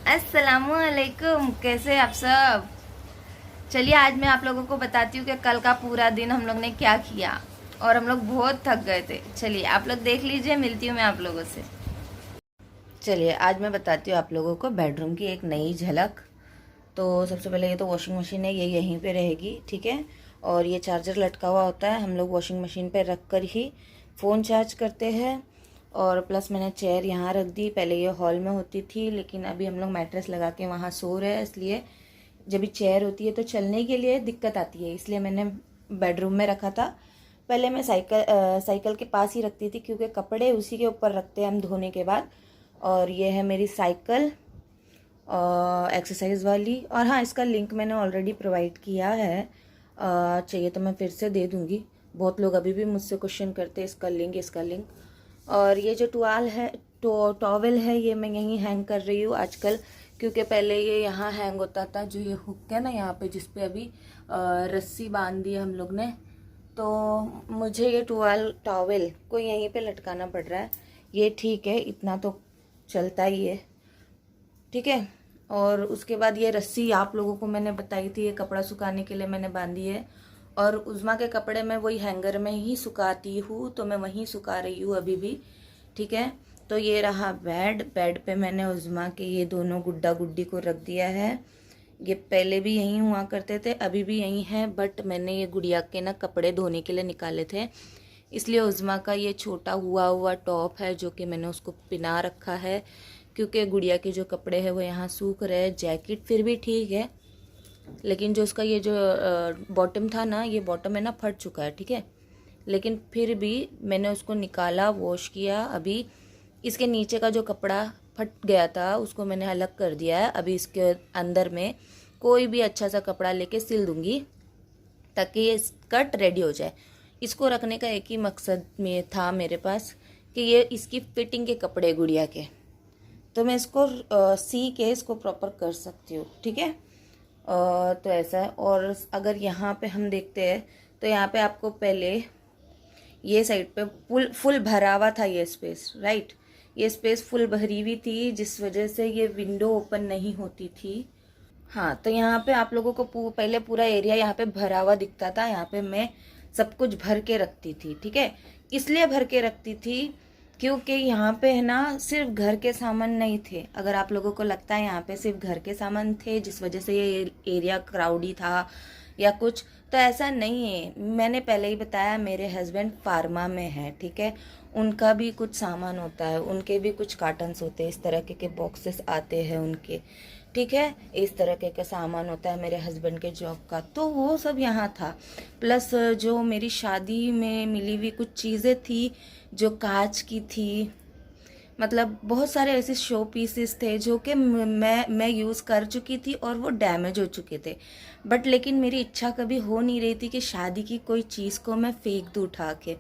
अस्सलामुअलैकुम, कैसे आप सब। चलिए आज मैं आप लोगों को बताती हूँ कि कल का पूरा दिन हम लोग ने क्या किया और हम लोग बहुत थक गए थे। चलिए आप लोग देख लीजिए, मिलती हूँ मैं आप लोगों से। चलिए आज मैं बताती हूँ आप लोगों को बेडरूम की एक नई झलक। तो सबसे पहले ये तो वॉशिंग मशीन है, ये यहीं पे रहेगी, ठीक है। और ये चार्जर लटका हुआ होता है, हम लोग वॉशिंग मशीन पे रख कर ही फ़ोन चार्ज करते हैं। और प्लस मैंने चेयर यहाँ रख दी, पहले ये हॉल में होती थी लेकिन अभी हम लोग मैट्रेस लगा के वहाँ सो रहे हैं, इसलिए जब भी चेयर होती है तो चलने के लिए दिक्कत आती है, इसलिए मैंने बेडरूम में रखा था। पहले मैं साइकिल के पास ही रखती थी क्योंकि कपड़े उसी के ऊपर रखते हैं हम धोने के बाद। और ये है मेरी साइकिल एक्सरसाइज वाली। और हाँ, इसका लिंक मैंने ऑलरेडी प्रोवाइड किया है, चाहिए तो मैं फिर से दे दूँगी। बहुत लोग अभी भी मुझसे क्वेश्चन करते हैं इसका लिंक। और ये जो टॉवल है ये मैं यहीं हैंग कर रही हूँ आजकल, क्योंकि पहले ये यहाँ हैंग होता था, जो ये हुक है ना यहाँ पे जिस पे अभी रस्सी बांध दी है हम लोग ने, तो मुझे ये टॉवल को यहीं पे लटकाना पड़ रहा है। ये ठीक है, इतना तो चलता ही है, ठीक है। और उसके बाद ये रस्सी आप लोगों को मैंने बताई थी, ये कपड़ा सुखाने के लिए मैंने बांधी है। और उज़मा के कपड़े मैं वही हैंगर में ही सुखाती हूँ, तो मैं वहीं सुखा रही हूँ अभी भी, ठीक है। तो ये रहा बेड पे मैंने उज़मा के ये दोनों गुड्डा गुड्डी को रख दिया है। ये पहले भी यहीं हुआ करते थे, अभी भी यहीं है, बट मैंने ये गुड़िया के ना कपड़े धोने के लिए निकाले थे, इसलिए उज़मा का ये छोटा हुआ टॉप है जो कि मैंने उसको पिना रखा है, क्योंकि गुड़िया के जो कपड़े हैं वो यहाँ सूख रहे हैं। जैकेट फिर भी ठीक है, लेकिन जो उसका ये जो बॉटम था ना, ये बॉटम है ना फट चुका है, ठीक है। लेकिन फिर भी मैंने उसको निकाला, वॉश किया। अभी इसके नीचे का जो कपड़ा फट गया था उसको मैंने अलग कर दिया है। अभी इसके अंदर में कोई भी अच्छा सा कपड़ा लेके सिल दूंगी ताकि ये स्कर्ट रेडी हो जाए। इसको रखने का एक ही मकसद में था मेरे पास कि ये इसकी फिटिंग के कपड़े गुड़िया के, तो मैं इसको सी के इसको प्रॉपर कर सकती हूँ, ठीक है। तो ऐसा है। और अगर यहाँ पे हम देखते हैं तो यहाँ पे आपको पहले ये साइड पे फुल भरा हुआ था ये स्पेस, राइट। ये स्पेस फुल भरी हुई थी जिस वजह से ये विंडो ओपन नहीं होती थी। हाँ, तो यहाँ पे आप लोगों को पहले पूरा एरिया यहाँ पे भरा हुआ दिखता था, यहाँ पे मैं सब कुछ भर के रखती थी, ठीक है। इसलिए भर के रखती थी क्योंकि यहाँ पे है ना सिर्फ घर के सामान नहीं थे। अगर आप लोगों को लगता है यहाँ पे सिर्फ घर के सामान थे जिस वजह से ये एरिया क्राउडी था या कुछ, तो ऐसा नहीं है। मैंने पहले ही बताया मेरे हस्बैंड फार्मा में है, ठीक है। उनका भी कुछ सामान होता है, उनके भी कुछ कार्टन्स होते हैं, इस तरह के बॉक्सेस आते हैं उनके, ठीक है। इस तरह के सामान होता है मेरे हस्बैंड के जॉब का, तो वो सब यहाँ था। प्लस जो मेरी शादी में मिली हुई कुछ चीज़ें थी जो कांच की थी, मतलब बहुत सारे ऐसे शो पीसेस थे जो कि मैं यूज़ कर चुकी थी और वो डैमेज हो चुके थे। बट लेकिन मेरी इच्छा कभी हो नहीं रही थी कि शादी की कोई चीज़ को मैं फेंक दूँ उठा के,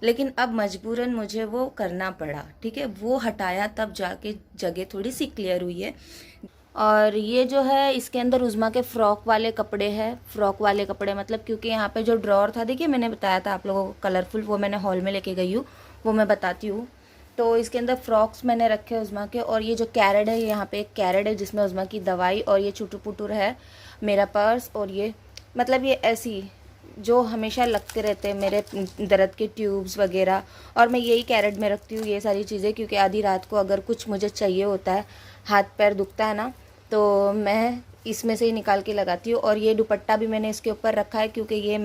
लेकिन अब मजबूरन मुझे वो करना पड़ा, ठीक है। वो हटाया तब जाके जगह थोड़ी सी क्लियर हुई है। और ये जो है इसके अंदर उज़मा के फ्रॉक वाले कपड़े हैं। फ्रॉक वाले कपड़े मतलब क्योंकि यहाँ पे जो ड्रॉर था, देखिए मैंने बताया था आप लोगों को कलरफुल, वो मैंने हॉल में लेके गई हूँ, वो मैं बताती हूँ। तो इसके अंदर फ्रॉक्स मैंने रखे उज़मा के। और ये जो कैरेट है, यहाँ पे एक कैरेट है जिसमें उज़मा की दवाई, और ये चुटू पुटुर है मेरा पर्स। और ये मतलब ये ऐसी जो हमेशा लगते रहते हैं मेरे दर्द के ट्यूब्स वगैरह, और मैं यही कैरेट में रखती हूँ ये सारी चीज़ें, क्योंकि आधी रात को अगर कुछ मुझे चाहिए होता है, हाथ पैर दुखता है ना, तो मैं इसमें से ही निकाल के लगाती हूँ। और ये दुपट्टा भी मैंने इसके ऊपर रखा है क्योंकि ये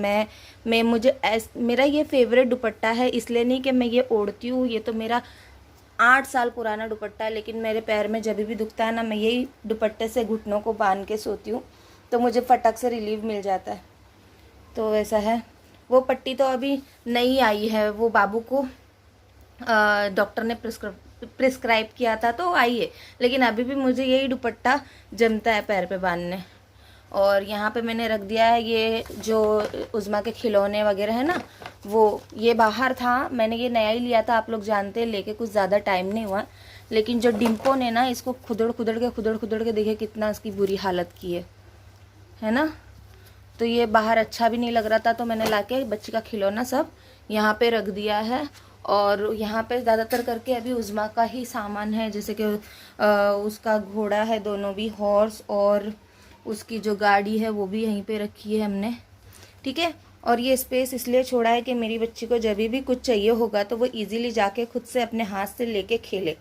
मेरा ये फेवरेट दुपट्टा है, इसलिए नहीं कि मैं ये ओढ़ती हूँ, ये तो मेरा 8 साल पुराना दुपट्टा है, लेकिन मेरे पैर में जब भी दुखता है ना, मैं यही दुपट्टे से घुटनों को बांध के सोती हूँ, तो मुझे फटक से रिलीफ मिल जाता है। तो वैसा है। वो पट्टी तो अभी नई आई है, वो बाबू को डॉक्टर ने प्रिस्क्राइब किया था तो आई है, लेकिन अभी भी मुझे यही दुपट्टा जमता है पैर पे बांधने। और यहाँ पे मैंने रख दिया है ये जो उज़मा के खिलौने वगैरह है ना, वो ये बाहर था, मैंने ये नया ही लिया था, आप लोग जानते हैं, लेके कुछ ज़्यादा टाइम नहीं हुआ। लेकिन जो डिम्पो ने ना इसको खुदड़ खुदड़ के देखे कितना इसकी बुरी हालत की है ना। तो ये बाहर अच्छा भी नहीं लग रहा था, तो मैंने लाके बच्ची का खिलौना सब यहाँ पे रख दिया है। और यहाँ पे ज़्यादातर करके अभी उज़्मा का ही सामान है, जैसे कि उसका घोड़ा है, दोनों भी हॉर्स, और उसकी जो गाड़ी है वो भी यहीं पे रखी है हमने, ठीक है। और ये स्पेस इसलिए छोड़ा है कि मेरी बच्ची को जब भी कुछ चाहिए होगा तो वो इजीली जाके खुद से अपने हाथ से लेके खेले।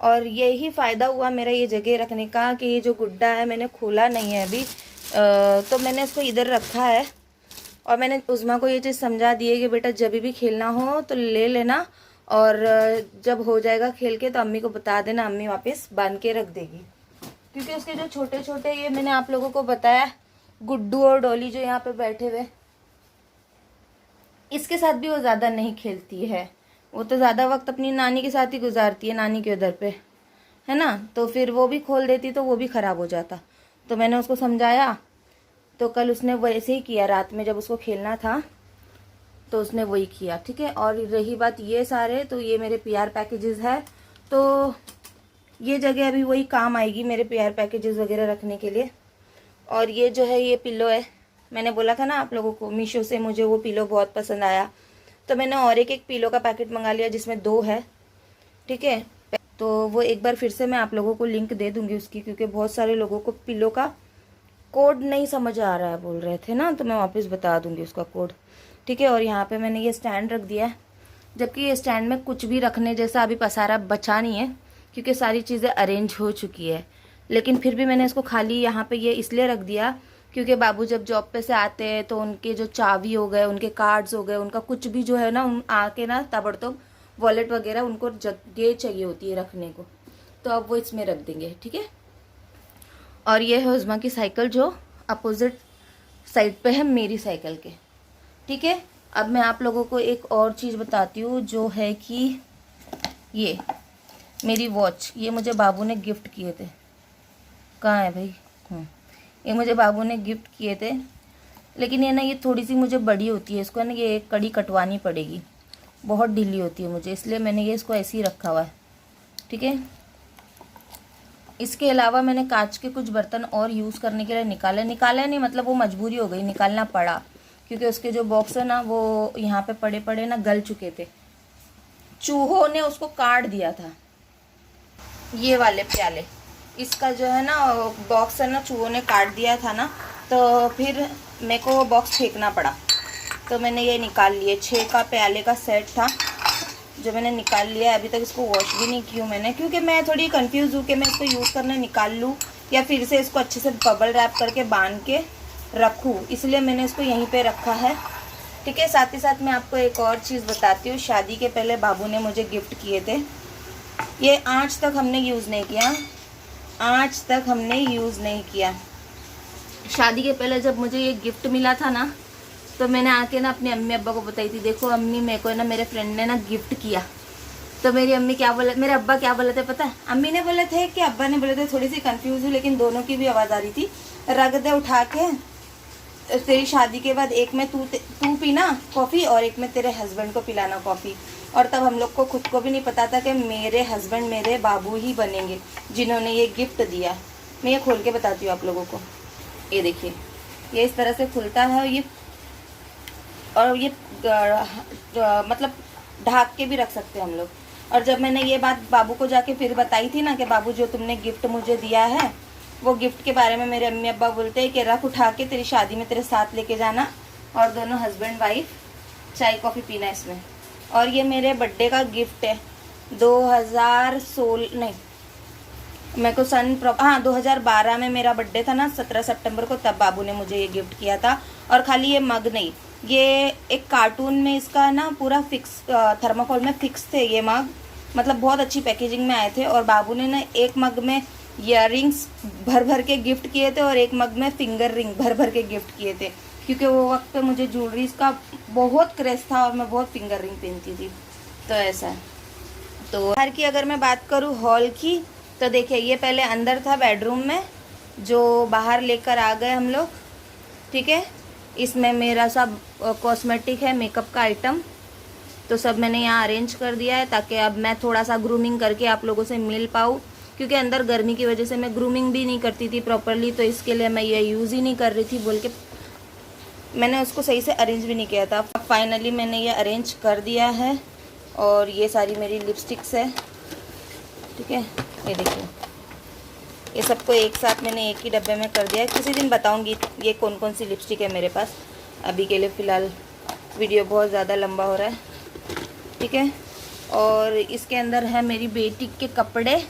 और यही फ़ायदा हुआ मेरा ये जगह रखने का कि ये जो गुड्डा है मैंने खोला नहीं है अभी, तो मैंने इसको इधर रखा है। और मैंने उज़्मा को ये चीज़ समझा दी है कि बेटा जब भी खेलना हो तो ले लेना, और जब हो जाएगा खेल के तो अम्मी को बता देना, अम्मी वापस बांध के रख देगी। क्योंकि उसके जो छोटे छोटे, ये मैंने आप लोगों को बताया, गुड्डू और डॉली जो यहाँ पे बैठे हुए, इसके साथ भी वो ज़्यादा नहीं खेलती है। वो तो ज़्यादा वक्त अपनी नानी के साथ ही गुजारती है, नानी के उधर पे, है ना। तो फिर वो भी खोल देती तो वो भी ख़राब हो जाता। तो मैंने उसको समझाया, तो कल उसने वैसे ही किया, रात में जब उसको खेलना था तो उसने वही किया, ठीक है। और रही बात ये सारे, तो ये मेरे PR पैकेजेस है, तो ये जगह अभी वही काम आएगी मेरे PR पैकेजेस वगैरह रखने के लिए। और ये जो है ये पिलो है, मैंने बोला था ना आप लोगों को, मीशो से मुझे वो पिलो बहुत पसंद आया, तो मैंने और एक पिलो का पैकेट मंगा लिया जिसमें 2 है, ठीक है। तो वो एक बार फिर से मैं आप लोगों को लिंक दे दूँगी उसकी, क्योंकि बहुत सारे लोगों को पिलो का कोड नहीं समझ आ रहा है बोल रहे थे ना, तो मैं वापस बता दूँगी उसका कोड, ठीक है। और यहाँ पे मैंने ये स्टैंड रख दिया है, जबकि ये स्टैंड में कुछ भी रखने जैसा अभी पसारा बचा नहीं है, क्योंकि सारी चीज़ें अरेंज हो चुकी है। लेकिन फिर भी मैंने इसको खाली यहाँ पे ये इसलिए रख दिया क्योंकि बाबू जब जॉब पे से आते हैं तो उनके जो चाबी हो गए, उनके कार्ड्स हो गए, उनका कुछ भी जो है ना, आके ना ताबड़तोब वॉलेट वगैरह उनको जगह चाहिए होती है रखने को, तो अब वो इसमें रख देंगे, ठीक है। और ये है उज़्मा की साइकिल जो अपोजिट साइड पे है मेरी साइकिल के, ठीक है। अब मैं आप लोगों को एक और चीज़ बताती हूँ, जो है कि ये मेरी वॉच, ये मुझे बाबू ने गिफ्ट किए थे। कहाँ है भाई? ये मुझे बाबू ने गिफ्ट किए थे, लेकिन ये ना ये थोड़ी सी मुझे बड़ी होती है, इसको ना ये कड़ी कटवानी पड़ेगी, बहुत ढीली होती है मुझे, इसलिए मैंने ये इसको ऐसे ही रखा हुआ है, ठीक है। इसके अलावा मैंने कांच के कुछ बर्तन और यूज़ करने के लिए निकाले नहीं, मतलब वो मजबूरी हो गई, निकालना पड़ा, क्योंकि उसके जो बॉक्स है ना वो यहाँ पे पड़े पड़े ना गल चुके थे, चूहों ने उसको काट दिया था। ये वाले प्याले, इसका जो है ना बॉक्स है ना, चूहों ने काट दिया था ना, तो फिर मेरे को वो बॉक्स फेंकना पड़ा, तो मैंने ये निकाल लिए। 6 का प्याले का सेट था जो मैंने निकाल लिया है। अभी तक इसको वॉश भी नहीं की हूँ मैंने, क्योंकि मैं थोड़ी कंफ्यूज हूँ कि मैं इसको यूज़ करने निकाल लूँ या फिर से इसको अच्छे से बबल रैप करके बांध के रखूँ, इसलिए मैंने इसको यहीं पे रखा है, ठीक है। साथ ही साथ मैं आपको एक और चीज़ बताती हूँ, शादी के पहले बाबू ने मुझे गिफ्ट किए थे, ये आज तक हमने यूज़ नहीं किया, आज तक हमने यूज़ नहीं किया। शादी के पहले जब मुझे ये गिफ्ट मिला था ना, तो मैंने आके ना अपनी अम्मी अब्बा को बताई थी, देखो अम्मी मेरे को ना मेरे फ्रेंड ने ना गिफ्ट किया। तो मेरी अम्मी क्या बोले, मेरे अब्बा क्या बोले थे पता है? अम्मी ने बोले थे कि अब्बा ने बोले थे, थोड़ी सी कंफ्यूज हुई, लेकिन दोनों की भी आवाज़ आ रही थी, रख दे उठा के, तेरी शादी के बाद एक में तू पीना कॉफ़ी और एक में तेरे हस्बैंड को पिलाना कॉफ़ी। और तब हम लोग को खुद को भी नहीं पता था कि मेरे हस्बैंड मेरे बाबू ही बनेंगे जिन्होंने ये गिफ्ट दिया। मैं ये खोल के बताती हूँ आप लोगों को, ये देखिए, ये इस तरह से खुलता है, ये और ये मतलब ढाक के भी रख सकते हैं हम लोग। और जब मैंने ये बात बाबू को जाके फिर बताई थी ना कि बाबू जो तुमने गिफ्ट मुझे दिया है, वो गिफ्ट के बारे में मेरे अम्मी अब्बा बोलते हैं कि रख उठा के तेरी शादी में तेरे साथ लेके जाना, और दोनों हस्बैंड वाइफ चाय कॉफ़ी पीना इसमें। और ये मेरे बर्थडे का गिफ्ट है, 2016 नहीं, मेरे को 2012 में मेरा बर्थडे था ना, 17 सितंबर को, तब बाबू ने मुझे ये गिफ्ट किया था। और खाली ये मग नहीं, ये एक कार्टून में इसका ना पूरा फिक्स थर्माकोल में फिक्स थे ये मग, मतलब बहुत अच्छी पैकेजिंग में आए थे। और बाबू ने ना एक मग में ईयररिंग्स भर भर के गिफ्ट किए थे और एक मग में फिंगर रिंग भर भर के गिफ्ट किए थे, क्योंकि वो वक्त पे मुझे ज्वेलरीज का बहुत क्रेज था और मैं बहुत फिंगर रिंग पहनती थी, तो ऐसा है। तो बाहर की अगर मैं बात करूँ हॉल की, तो देखिए ये पहले अंदर था बेडरूम में, जो बाहर लेकर आ गए हम लोग, ठीक है। इसमें मेरा सब कॉस्मेटिक है, मेकअप का आइटम, तो सब मैंने यहाँ अरेंज कर दिया है, ताकि अब मैं थोड़ा सा ग्रूमिंग करके आप लोगों से मिल पाऊँ, क्योंकि अंदर गर्मी की वजह से मैं ग्रूमिंग भी नहीं करती थी प्रॉपरली, तो इसके लिए मैं ये यूज़ ही नहीं कर रही थी बोल के मैंने उसको सही से अरेंज भी नहीं किया था। फाइनली मैंने ये अरेंज कर दिया है। और ये सारी मेरी लिपस्टिक्स है, ठीक है। ये देखिए, ये सबको एक साथ मैंने एक ही डब्बे में कर दिया है। किसी दिन बताऊंगी ये कौन कौन सी लिपस्टिक है मेरे पास। अभी के लिए फ़िलहाल वीडियो बहुत ज़्यादा लंबा हो रहा है, ठीक है। और इसके अंदर है मेरी बेटी के कपड़े,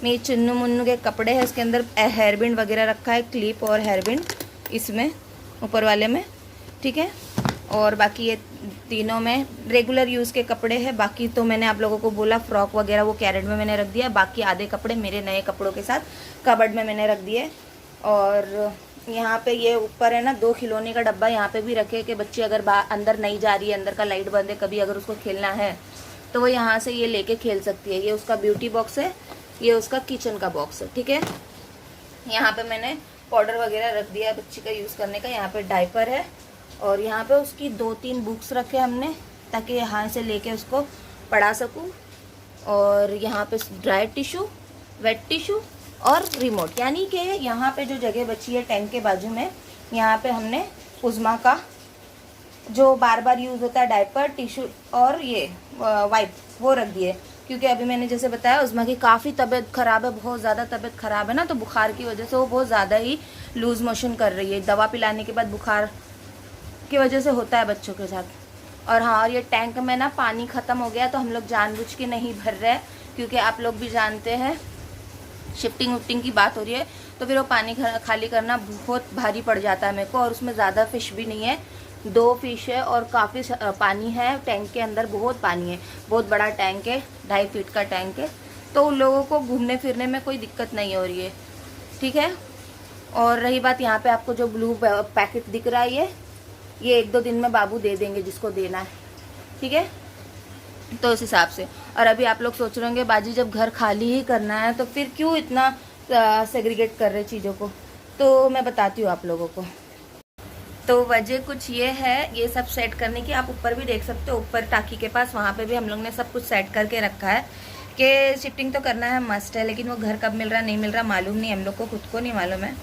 मेरी चुन्नू मुन्नू के कपड़े हैं। इसके अंदर हेयर बैंड वगैरह रखा है, क्लिप और हेयर बैंड इसमें ऊपर वाले में, ठीक है। और बाकी ये तीनों में रेगुलर यूज़ के कपड़े हैं। बाकी तो मैंने आप लोगों को बोला फ्रॉक वगैरह वो कैरेट में मैंने रख दिया। बाकी आधे कपड़े मेरे नए कपड़ों के साथ कबर्ड में मैंने रख दिए। और यहाँ पे ये ऊपर है ना 2 खिलौने का डब्बा यहाँ पे भी रखे कि बच्चे अगर अंदर नहीं जा रही है, अंदर का लाइट बंद है, कभी अगर उसको खेलना है तो वो यहाँ से ये लेके खेल सकती है। ये उसका ब्यूटी बॉक्स है, ये उसका किचन का बॉक्स है, ठीक है। यहाँ पे मैंने पाउडर वगैरह रख दिया है बच्ची का यूज़ करने का। यहाँ पे डायपर है और यहाँ पे उसकी 2-3 बुक्स रखे हमने ताकि यहाँ से लेके उसको पढ़ा सकूँ। और यहाँ पे ड्राई टिश्यू, वेट टिश्यू और रिमोट, यानी कि यहाँ पे जो जगह बची है टैंक के बाजू में, यहाँ पे हमने उज़्मा का जो बार बार यूज़ होता है डायपर, टिश्यू और ये वाइप वो रख दिए। क्योंकि अभी मैंने जैसे बताया उज़्मा की काफ़ी तबीयत ख़राब है, बहुत ज़्यादा तबीयत ख़राब है ना, तो बुखार की वजह से वो बहुत ज़्यादा ही लूज़ मोशन कर रही है। दवा पिलाने के बाद बुखार की वजह से होता है बच्चों के साथ। और हाँ, और ये टैंक में ना पानी ख़त्म हो गया तो हम लोग जानबूझ के नहीं भर रहे हैं, क्योंकि आप लोग भी जानते हैं शिफ्टिंग विफ्टिंग की बात हो रही है तो फिर वो पानी खाली करना बहुत भारी पड़ जाता है मेरे को। और उसमें ज़्यादा फ़िश भी नहीं है, 2 फिश है और काफ़ी पानी है टैंक के अंदर, बहुत पानी है, बहुत बड़ा टैंक है, 2.5 फीट का टैंक है। तो उन लोगों को घूमने फिरने में कोई दिक्कत नहीं हो रही है, ठीक है। और रही बात यहाँ पे आपको जो ब्लू पैकेट दिख रहा है, ये 1-2 दिन में बाबू दे देंगे जिसको देना है, ठीक है। तो इस हिसाब से। और अभी आप लोग सोच रहे होंगे बाजी जब घर खाली ही करना है तो फिर क्यों इतना सेग्रीगेट कर रहे चीज़ों को, तो मैं बताती हूँ आप लोगों को। तो वजह कुछ ये है, ये सब सेट करने की, आप ऊपर भी देख सकते हो, ऊपर टाकी के पास वहाँ पे भी हम लोग ने सब कुछ सेट करके रखा है कि शिफ्टिंग तो करना है मस्ट है, लेकिन वो घर कब मिल रहा नहीं मिल रहा मालूम नहीं, हम लोग को खुद को नहीं मालूम है।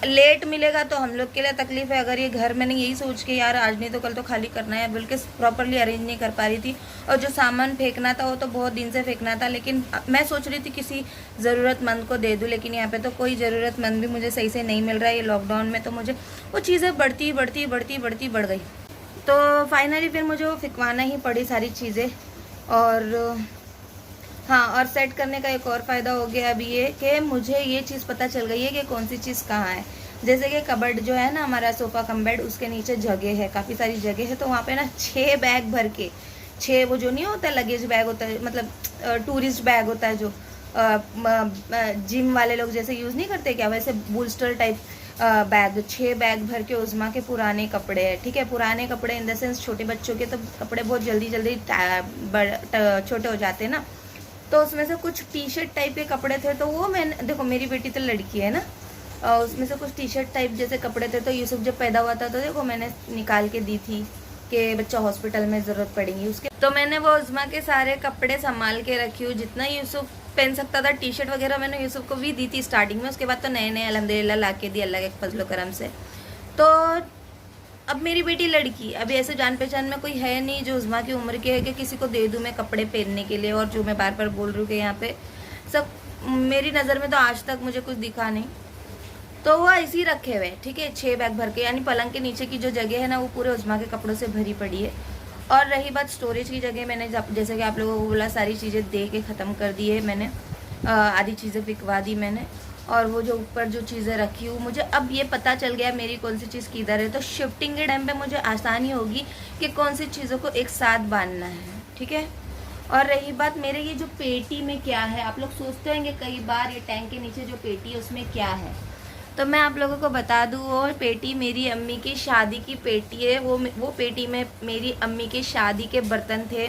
लेट मिलेगा तो हम लोग के लिए तकलीफ है। अगर ये घर मैंने यही सोच के यार आज नहीं तो कल तो खाली करना है, बल्कि प्रॉपरली अरेंज नहीं कर पा रही थी। और जो सामान फेंकना था वो तो बहुत दिन से फेंकना था, लेकिन मैं सोच रही थी किसी ज़रूरतमंद को दे दूँ, लेकिन यहाँ पे तो कोई ज़रूरतमंद भी मुझे सही से नहीं मिल रहा है। ये लॉकडाउन में तो मुझे वो चीज़ें बढ़ गई, तो फाइनली फिर मुझे वो फेंकवाना ही पड़ी सारी चीज़ें। और हाँ, और सेट करने का एक और फ़ायदा हो गया अभी ये कि मुझे ये चीज़ पता चल गई है कि कौन सी चीज़ कहाँ है। जैसे कि कबर्ड जो है ना हमारा सोफ़ा कम बेड, उसके नीचे जगह है, काफ़ी सारी जगह है, तो वहाँ पे ना 6 बैग भर के, 6 वो जो नहीं होता लगेज बैग होता है, मतलब टूरिस्ट बैग होता है जो जिम वाले लोग जैसे यूज़ नहीं करते क्या, वैसे बूस्टर टाइप बैग, 6 बैग भर के उज़्मा के पुराने कपड़े हैं, ठीक है। पुराने कपड़े इन द सेंस छोटे बच्चों के तो कपड़े बहुत जल्दी छोटे हो जाते हैं ना, तो उसमें से कुछ टी शर्ट टाइप के कपड़े थे, तो वो मैंने, देखो मेरी बेटी तो लड़की है ना, उसमें से कुछ टी शर्ट टाइप जैसे कपड़े थे, तो यूसुफ जब पैदा हुआ था तो देखो मैंने निकाल के दी थी कि बच्चा हॉस्पिटल में ज़रूरत पड़ेगी उसके, तो मैंने वो उज़्मा के सारे कपड़े संभाल के रखी हूँ। जितना यूसुफ पहन सकता था टी शर्ट वगैरह मैंने यूसुफ को भी दी थी स्टार्टिंग में, उसके बाद तो नए नए अल्हम्दुलिल्लाह ला के दी अल्लाह के फजलो करम से। तो अब मेरी बेटी लड़की, अभी ऐसे जान पहचान में कोई है नहीं जो उज़्मा की उम्र के है कि किसी को दे दूँ मैं कपड़े पहनने के लिए। और जो मैं बार बार बोल रही हूँ कि यहाँ पे सब मेरी नज़र में तो आज तक मुझे कुछ दिखा नहीं, तो वो ऐसे ही रखे हुए, ठीक है, 6 बैग भर के, यानी पलंग के नीचे की जो जगह है ना वो पूरे उज़्मा के कपड़ों से भरी पड़ी है। और रही बात स्टोरेज की जगह, मैंने जैसे कि आप लोगों को बोला सारी चीज़ें दे के ख़त्म कर दी है मैंने, आधी चीज़ें बिकवा दी मैंने। और वो जो ऊपर जो चीज़ें रखी हूँ, मुझे अब ये पता चल गया मेरी कौन सी चीज़ किधर है, तो शिफ्टिंग के टाइम पे मुझे आसानी होगी कि कौन सी चीज़ों को एक साथ बांधना है, ठीक है। और रही बात मेरे ये जो पेटी में क्या है, आप लोग सोचते होंगे कई बार ये टैंक के नीचे जो पेटी है उसमें क्या है, तो मैं आप लोगों को बता दूँ वो पेटी मेरी अम्मी की शादी की पेटी है। वो पेटी में मेरी अम्मी के शादी के बर्तन थे।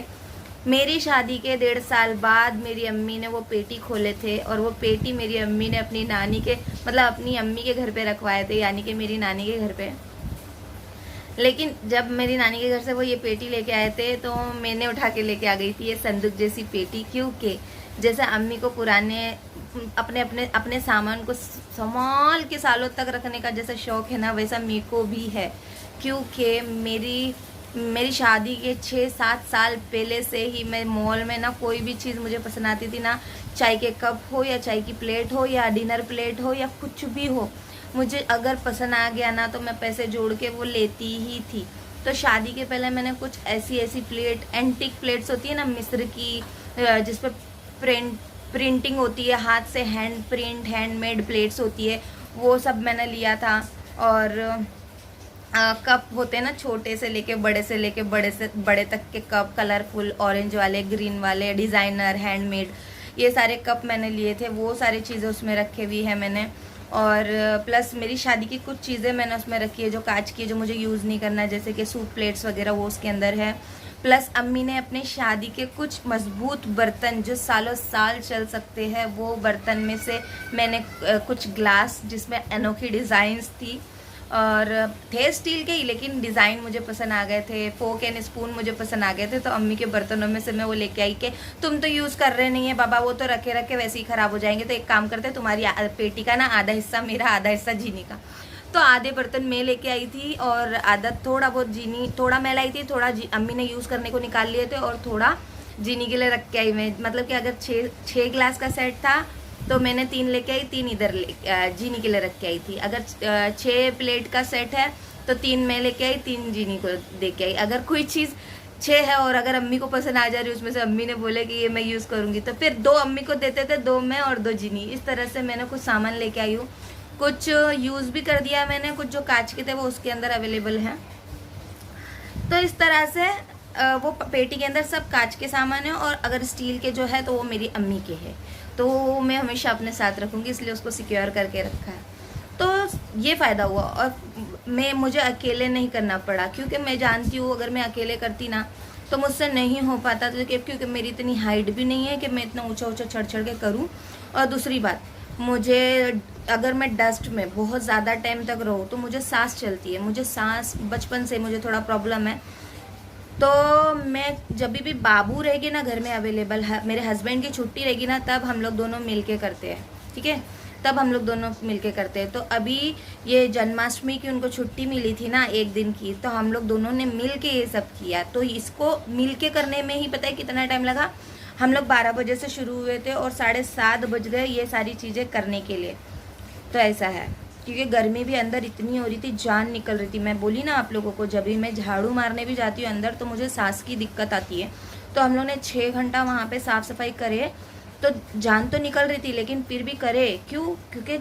मेरी शादी के 1.5 साल बाद मेरी अम्मी ने वो पेटी खोले थे, और वो पेटी मेरी अम्मी ने अपनी नानी के, मतलब अपनी अम्मी के घर पे रखवाए थे, यानी कि मेरी नानी के घर पे। लेकिन जब मेरी नानी के घर से वो ये पेटी लेके आए थे तो मैंने उठा के लेके आ गई थी ये संदूक जैसी पेटी, क्योंकि जैसे अम्मी को पुराने अपने सामान को संभाल के सालों तक रखने का जैसा शौक़ है ना, वैसा मेरे को भी है। क्योंकि मेरी मेरी शादी के 6-7 साल पहले से ही मैं मॉल में ना कोई भी चीज़ मुझे पसंद आती थी ना, चाय के कप हो या चाय की प्लेट हो या डिनर प्लेट हो या कुछ भी हो, मुझे अगर पसंद आ गया ना तो मैं पैसे जोड़ के वो लेती ही थी। तो शादी के पहले मैंने कुछ ऐसी प्लेट, एंटीक प्लेट्स होती है ना मिस्र की, जिस पर प्रिंटिंग होती है, हाथ से हैंड प्रिंट हैंडमेड प्लेट्स होती है, वो सब मैंने लिया था। और कप होते हैं ना, छोटे से लेके बड़े तक के कप, कलरफुल, ऑरेंज वाले, ग्रीन वाले, डिज़ाइनर, हैंडमेड, ये सारे कप मैंने लिए थे। वो सारी चीज़ें उसमें रखे हुई है मैंने। और प्लस मेरी शादी की कुछ चीज़ें मैंने उसमें रखी है जो कांच की, जो मुझे यूज़ नहीं करना है, जैसे कि सूप प्लेट्स वगैरह, वो उसके अंदर है। प्लस अम्मी ने अपने शादी के कुछ मजबूत बर्तन जो सालों साल चल सकते हैं, वो बर्तन में से मैंने कुछ ग्लास जिसमें अनोखी डिज़ाइंस थी और थे स्टील के ही, लेकिन डिज़ाइन मुझे पसंद आ गए थे। फोक एंड स्पून मुझे पसंद आ गए थे, तो अम्मी के बर्तनों में से मैं वो लेके आई कि तुम तो यूज़ कर रहे नहीं है बाबा, वो तो रखे रखे वैसे ही ख़राब हो जाएंगे, तो एक काम करते, तुम्हारी पेटी का ना आधा हिस्सा मेरा, आधा हिस्सा जीनी का। तो आधे बर्तन मैं लेके आई थी और आधा थोड़ा बहुत जीनी, थोड़ा मैं लाई थी, थोड़ा अम्मी ने यूज़ करने को निकाल लिए थे और थोड़ा जीनी के लिए रख के आई मैं। मतलब कि अगर 6 ग्लास का सेट था तो मैंने 3 लेके आई, 3 इधर जीनी के लिए रख के आई थी। अगर 6 प्लेट का सेट है तो 3 मैं लेके आई, 3 जीनी को दे के आई। अगर कोई चीज़ 6 है और अगर अम्मी को पसंद आ जा रही है, उसमें से अम्मी ने बोले कि ये मैं यूज़ करूँगी, तो फिर 2 अम्मी को देते थे, 2 मैं और 2 जीनी। इस तरह से मैंने कुछ सामान लेके आई हूँ। कुछ यूज़ भी कर दिया मैंने, कुछ जो कांच के थे वो उसके अंदर अवेलेबल हैं। तो इस तरह से वो पेटी के अंदर सब कांच के सामान है, और अगर स्टील के जो है तो वो मेरी अम्मी के है, तो वो मैं हमेशा अपने साथ रखूँगी, इसलिए उसको सिक्योर करके रखा है। तो ये फ़ायदा हुआ, और मुझे अकेले नहीं करना पड़ा, क्योंकि मैं जानती हूँ अगर मैं अकेले करती ना तो मुझसे नहीं हो पाता, तो क्योंकि मेरी इतनी हाइट भी नहीं है कि मैं इतना ऊंचा चढ़ के करूँ। और दूसरी बात, मुझे अगर मैं डस्ट में बहुत ज़्यादा टाइम तक रहूँ तो मुझे सांस चलती है, मुझे सांस बचपन से मुझे थोड़ा प्रॉब्लम है। तो मैं जब भी बाबू रहेगी ना घर में अवेलेबल है, मेरे हस्बैंड की छुट्टी रहेगी ना, तब हम लोग दोनों मिल के करते हैं, ठीक है, तब हम लोग दोनों मिल के करते हैं। तो अभी ये जन्माष्टमी की उनको छुट्टी मिली थी ना 1 दिन की, तो हम लोग दोनों ने मिल के ये सब किया। तो इसको मिल के करने में ही पता है कितना टाइम लगा। हम लोग 12 बजे से शुरू हुए थे और 7:30 बज गए ये सारी चीज़ें करने के लिए। तो ऐसा है, क्योंकि गर्मी भी अंदर इतनी हो रही थी, जान निकल रही थी। मैं बोली ना आप लोगों को, जब भी मैं झाड़ू मारने भी जाती हूँ अंदर तो मुझे सांस की दिक्कत आती है। तो हम लोग ने 6 घंटा वहाँ पे साफ़ सफाई करे, तो जान तो निकल रही थी, लेकिन फिर भी करे क्यों, क्योंकि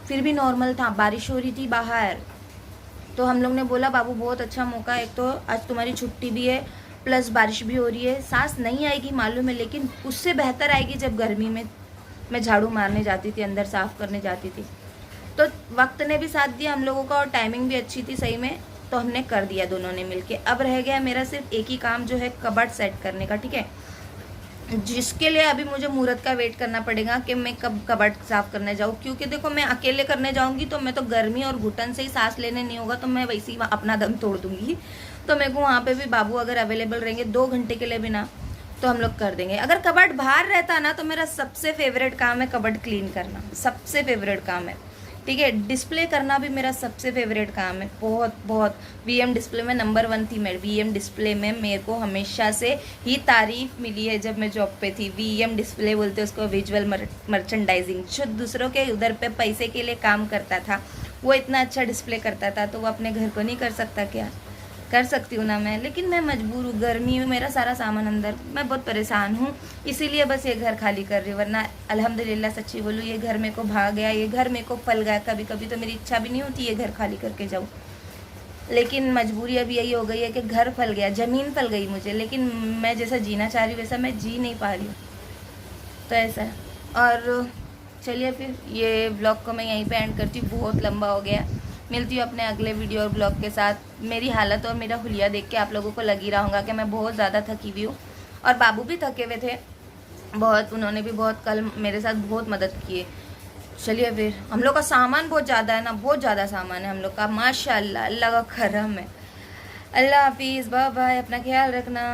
फिर भी नॉर्मल था, बारिश हो रही थी बाहर। तो हम लोग ने बोला बाबू बहुत अच्छा मौका, एक तो आज तुम्हारी छुट्टी भी है प्लस बारिश भी हो रही है, सांस नहीं आएगी मालूम है, लेकिन उससे बेहतर आएगी जब गर्मी में मैं झाड़ू मारने जाती थी, अंदर साफ़ करने जाती थी। तो वक्त ने भी साथ दिया हम लोगों का, और टाइमिंग भी अच्छी थी सही में, तो हमने कर दिया दोनों ने मिलके। अब रह गया मेरा सिर्फ एक ही काम, जो है कबर्ड सेट करने का, ठीक है, जिसके लिए अभी मुझे मुहूर्त का वेट करना पड़ेगा कि मैं कब कबर्ड साफ़ करने जाऊँ। क्योंकि देखो मैं अकेले करने जाऊँगी तो मैं तो गर्मी और घुटन से ही सांस लेने नहीं होगा, तो मैं वैसे ही अपना दम तोड़ दूँगी। तो मेरे को वहाँ पे भी बाबू अगर अवेलेबल रहेंगे 2 घंटे के लिए भी ना, तो हम लोग कर देंगे। अगर कबर्ड बाहर रहता ना तो मेरा सबसे फेवरेट काम है कबर्ड क्लीन करना, सबसे फेवरेट काम है, ठीक है। डिस्प्ले करना भी मेरा सबसे फेवरेट काम है, बहुत बहुत। वीएम डिस्प्ले में नंबर 1 थी मैं, वीएम डिस्प्ले में मेरे को हमेशा से ही तारीफ मिली है जब मैं जॉब पे थी। वीएम डिस्प्ले बोलते हैं उसको, विजुअल मर्चेंडाइजिंग। जो दूसरों के उधर पे पैसे के लिए काम करता था वो इतना अच्छा डिस्प्ले करता था, तो वो अपने घर को नहीं कर सकता क्या? कर सकती हूँ ना मैं, लेकिन मैं मजबूर हूँ, गर्मी में मेरा सारा सामान अंदर, मैं बहुत परेशान हूँ, इसीलिए बस ये घर खाली कर रही हूँ। वरना अल्हम्दुलिल्लाह सच्ची बोलूँ, ये घर मेरे को भाग गया, ये घर मेरे को फल गया। कभी कभी तो मेरी इच्छा भी नहीं होती ये घर खाली करके जाऊँ, लेकिन मजबूरी अब यही हो गई है कि घर फल गया, ज़मीन फल गई मुझे, लेकिन मैं जैसा जीना चाह रही हूँ वैसा मैं जी नहीं पा रही हूँ। तो ऐसा है। और चलिए फिर ये ब्लॉग को मैं यहीं पे एंड करती हूँ, बहुत लंबा हो गया। मिलती हूँ अपने अगले वीडियो और ब्लॉग के साथ। मेरी हालत और मेरा हुलिया देख के आप लोगों को लग ही रहा होगा कि मैं बहुत ज़्यादा थकी हुई हूँ, और बाबू भी थके हुए थे बहुत, उन्होंने भी बहुत कल मेरे साथ बहुत मदद की। चलिए फिर, हम लोग का सामान बहुत ज़्यादा है ना, बहुत ज़्यादा सामान है हम लोग का, माशाल्लाह, अल्लाह का करम है। अल्लाह हाफिज़, बाय बाय, अपना ख्याल रखना।